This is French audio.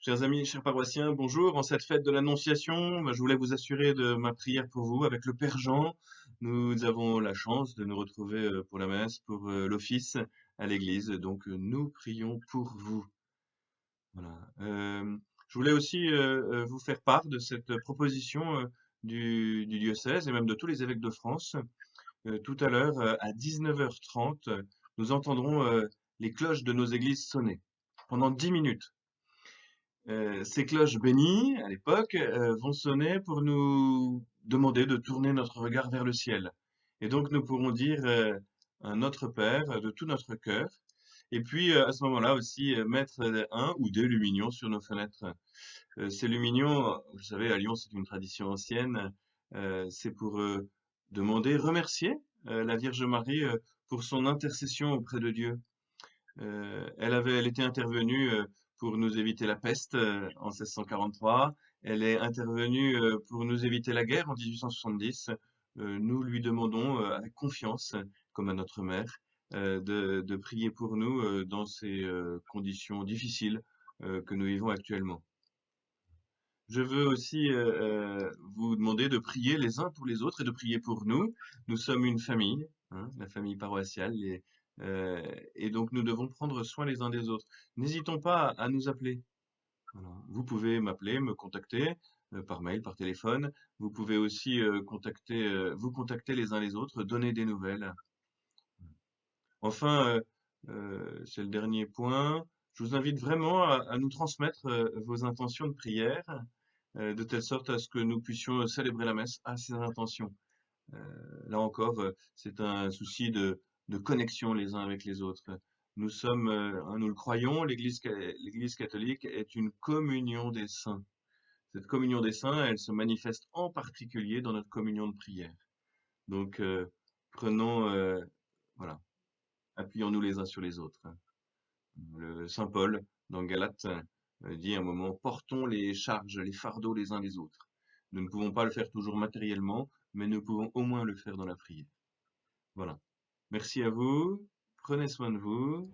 Chers amis, chers paroissiens, bonjour. En cette fête de l'Annonciation, je voulais vous assurer de ma prière pour vous avec le Père Jean. Nous avons la chance de nous retrouver pour la messe, pour l'office à l'église. Donc, nous prions pour vous. Voilà. Je voulais aussi vous faire part de cette proposition du diocèse et même de tous les évêques de France. Tout à l'heure, à 19h30, nous entendrons les cloches de nos églises sonner pendant 10 minutes. Ces cloches bénies, à l'époque, vont sonner pour nous demander de tourner notre regard vers le ciel. Et donc nous pourrons dire un Notre Père de tout notre cœur. Et puis à ce moment-là aussi mettre un ou des lumignons sur nos fenêtres. Ces lumignons, vous savez, à Lyon, c'est une tradition ancienne. C'est pour demander, remercier la Vierge Marie pour son intercession auprès de Dieu. Elle était intervenue pour nous éviter la peste en 1643. Elle est intervenue pour nous éviter la guerre en 1870. Nous lui demandons avec confiance, comme à notre mère, de prier pour nous dans ces conditions difficiles que nous vivons actuellement. Je veux aussi vous demander de prier les uns pour les autres et de prier pour nous. Nous sommes une famille, hein, la famille paroissiale, et donc nous devons prendre soin les uns des autres. N'hésitons pas à nous appeler. Voilà. Vous pouvez m'appeler, me contacter par mail, par téléphone. Vous pouvez aussi vous contacter les uns les autres, donner des nouvelles. Enfin, c'est le dernier point. Je vous invite vraiment à nous transmettre vos intentions de prière, de telle sorte à ce que nous puissions célébrer la messe à ces intentions. Là encore, c'est un souci de connexion les uns avec les autres. Nous sommes, hein, nous le croyons, l'Église catholique est une communion des saints. Cette communion des saints, elle se manifeste en particulier dans notre communion de prière. Donc, prenons, voilà, appuyons-nous les uns sur les autres. Le Saint Paul, dans Galates, dit à un moment, portons les charges, les fardeaux les uns les autres. Nous ne pouvons pas le faire toujours matériellement, mais nous pouvons au moins le faire dans la prière. Voilà. Merci à vous. Prenez soin de vous.